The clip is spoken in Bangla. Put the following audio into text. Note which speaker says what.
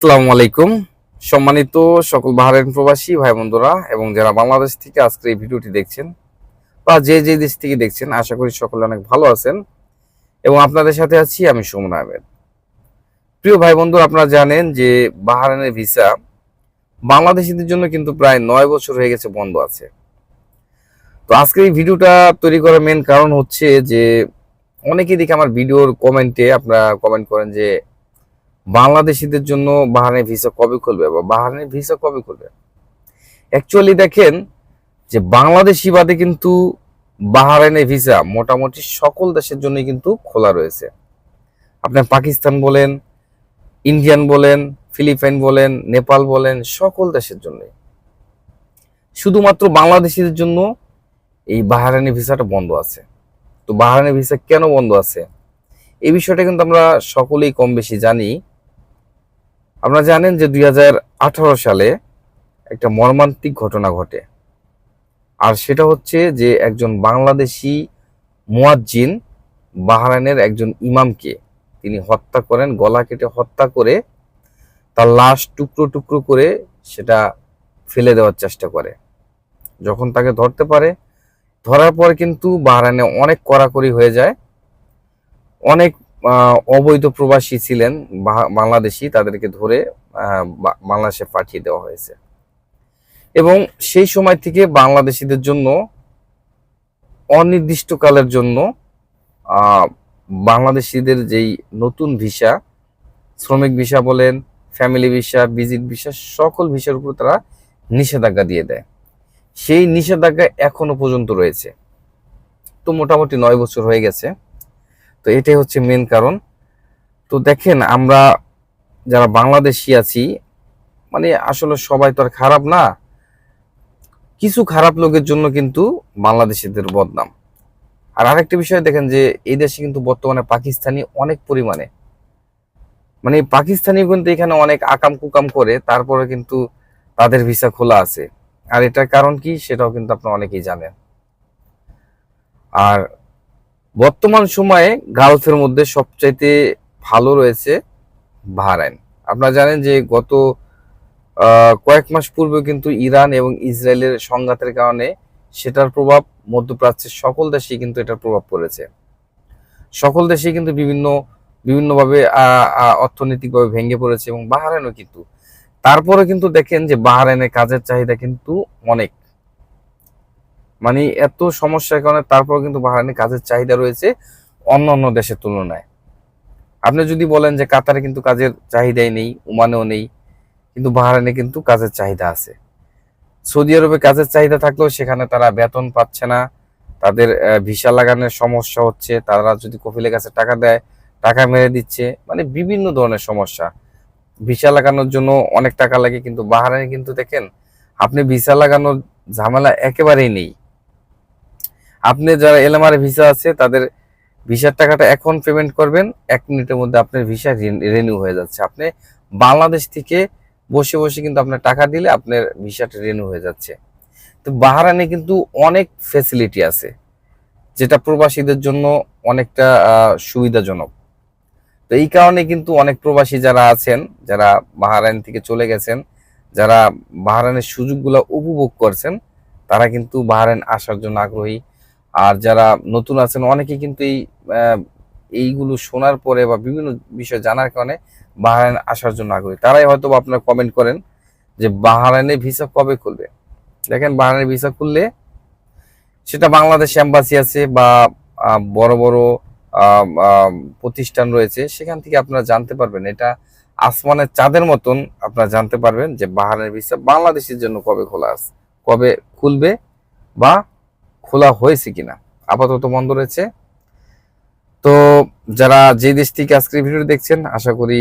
Speaker 1: আসসালামু আলাইকুম। সম্মানিত সকল বাহরাইন প্রবাসী ভাই বন্ধুরা এবং যারা বাংলাদেশ থেকে আজকে এই ভিডিওটি দেখছেন বা যে দেশ থেকে দেখছেন, আশা করি সকলে অনেক ভালো আছেন এবং আপনাদের সাথে আছি আমি সুমন আহমেদ। প্রিয় ভাই বন্ধুরা, আপনারা জানেন যে বাহরাইনের ভিসা বাংলাদেশিদের জন্য কিন্তু প্রায় 9 বছর হয়ে গেছে বন্ধ আছে। তো আজকে এই ভিডিওটা তৈরি করার মেন কারণ হচ্ছে যে অনেকেই দেখে আমার ভিডিওর কমেন্টে আপনারা কমেন্ট করেন যে বাংলাদেশিদের জন্য বাহরাইনের ভিসা কবে খুলবে বা বাহরাইনের ভিসা কবে খুলবে। অ্যাকচুয়ালি দেখেন যে বাংলাদেশি বাদে কিন্তু বাহরাইনের ভিসা মোটামুটি সকল দেশের জন্যই কিন্তু খোলা রয়েছে। আপনার পাকিস্তান বলেন, ইন্ডিয়ান বলেন, ফিলিপাইন বলেন, নেপাল বলেন, সকল দেশের জন্যই। শুধুমাত্র বাংলাদেশিদের জন্য এই বাহরাইনের ভিসাটা বন্ধ আছে। তো বাহরাইনের ভিসা কেন বন্ধ আছে এই বিষয়টা কিন্তু আমরা সকলেই কম বেশি জানি। আপনারা জানেন যে 2018 সালে একটা মর্মান্তিক ঘটনা ঘটে, আর সেটা হচ্ছে যে একজন বাংলাদেশি মুয়াজ্জিন বাহরাইনের একজন ইমামকে তিনি হত্যা করেন, গলা কেটে হত্যা করে তার লাশ টুকরো টুকরো করে সেটা ফেলে দেওয়ার চেষ্টা করে। যখন তাকে ধরতে পারে, ধরার পর কিন্তু বাহরাইনে অনেক কড়াকড়ি হয়ে যায়। অনেক অবৈধ প্রবাসী ছিলেন বাংলাদেশি, তাদেরকে ধরে বাংলাদেশে পাঠিয়ে দেওয়া হয়েছে এবং সেই সময় থেকে বাংলাদেশিদের জন্য অনির্দিষ্টকালের জন্য বাংলাদেশিদের যেই নতুন ভিসা, শ্রমিক ভিসা বলেন, ফ্যামিলি ভিসা, ভিজিট ভিসা, সকল ভিসার উপর তারা নিষেধাজ্ঞা দিয়ে দেয়। সেই নিষেধাজ্ঞা এখনো পর্যন্ত রয়েছে। তো মোটামুটি 9 বছর হয়ে গেছে। তো এটাই হচ্ছে মেন কারণ। তো দেখেন, আমরা যারা বাংলাদেশি আছি, মানে আসলে সবাই তো আর খারাপ না। কিছু খারাপ লোকের জন্য কিন্তু বাংলাদেশিদের বদনাম। আর আরেকটা বিষয় দেখেন যে এই দেশে কিন্তু বর্তমানে পাকিস্তানি অনেক পরিমাণে, মানে পাকিস্তানি কিন্তু এখানে অনেক আকাম কুকাম করে, তারপরে কিন্তু তাদের ভিসা খোলা আছে। আর এটার কারণ কি সেটাও কিন্তু আপনারা অনেকেই জানেন। আর বর্তমান সময়ে গালফের মধ্যে সবচাইতে ভালো রয়েছে বাহরাইন। আপনারা জানেন যে গত কয়েক মাস পূর্বে কিন্তু ইরান এবং ইসরায়েলের সংঘাতের কারণে সেটার প্রভাব মধ্যপ্রাচ্যের সকল দেশেই কিন্তু এটার প্রভাব পড়েছে। সকল দেশেই কিন্তু বিভিন্নভাবে অর্থনৈতিকভাবে ভেঙে পড়েছে এবং বাহরাইনও কিন্তু। তারপরে কিন্তু দেখেন যে বাহরাইনের কাজের চাহিদা কিন্তু অনেক, মানে এত সমস্যার কারণে তারপর কিন্তু বাহরাইনের কাজের চাহিদা রয়েছে অন্য দেশের তুলনায়। আপনি যদি বলেন যে কাতারে কিন্তু কাজের চাহিদাই নেই, ওমানেও নেই, কিন্তু বাহরাইনে কিন্তু কাজের চাহিদা আছে। সৌদি আরবে কাজের চাহিদা থাকলেও সেখানে তারা বেতন পাচ্ছে না, তাদের ভিসা লাগানোর সমস্যা হচ্ছে, তারা যদি কফিলের কাছে টাকা দেয় টাকা মেরে দিচ্ছে, মানে বিভিন্ন ধরনের সমস্যা। ভিসা লাগানোর জন্য অনেক টাকা লাগে, কিন্তু বাহরাইনে কিন্তু দেখেন আপনি ভিসা লাগানোর ঝামেলা একেবারেই নেই। আপনি যারা এলএমআর ভিসা আছে তাদের ভিসার টাকাটা এখন পেমেন্ট করবেন, 1 মিনিটের মধ্যে আপনার ভিসা রিনিউ হয়ে যাচ্ছে। আপনি বাংলাদেশ থেকে বসে বসে কিন্তু আপনার টাকা দিলে আপনার ভিসাটা রিনিউ হয়ে যাচ্ছে। তো বাহরাইনে কিন্তু অনেক ফ্যাসিলিটি আছে, যেটা প্রবাসীদের জন্য অনেকটা সুবিধাজনক। তো এই কারণে কিন্তু অনেক প্রবাসী যারা আছেন, যারা বাহরাইন থেকে চলে গেছেন, যারা বাহরাইনের সুযোগগুলো উপভোগ করছেন, তারা কিন্তু বাহরাইন আসার জন্য আগ্রহী। আর যারা নতুন আছেন অনেকেই কিন্তু এইগুলো শোনার পরে বা বিভিন্ন বিষয় জানার কারণে বাহরাইন আসার জন্য আগ্রহী। তারাই হয়তো আপনারা কমেন্ট করেন যে বাহরাইনের ভিসা কবে খুলবে। দেখেন, বাহরাইনের ভিসা খুললে সেটা বাংলাদেশ এম্বাসি আছে বা বড় বড় প্রতিষ্ঠান রয়েছে, সেখান থেকে আপনারা জানতে পারবেন। এটা আসমানের চাঁদের মতন আপনারা জানতে পারবেন যে বাহরাইনের ভিসা বাংলাদেশের জন্য কবে খোলা আছে, কবে খুলবে বা খোলা হয়েছে কিনা। আপাতত বন্ধ রয়েছে। তো যারা যে দেশ থেকে আজকের ভিডিও দেখছেন, আশা করি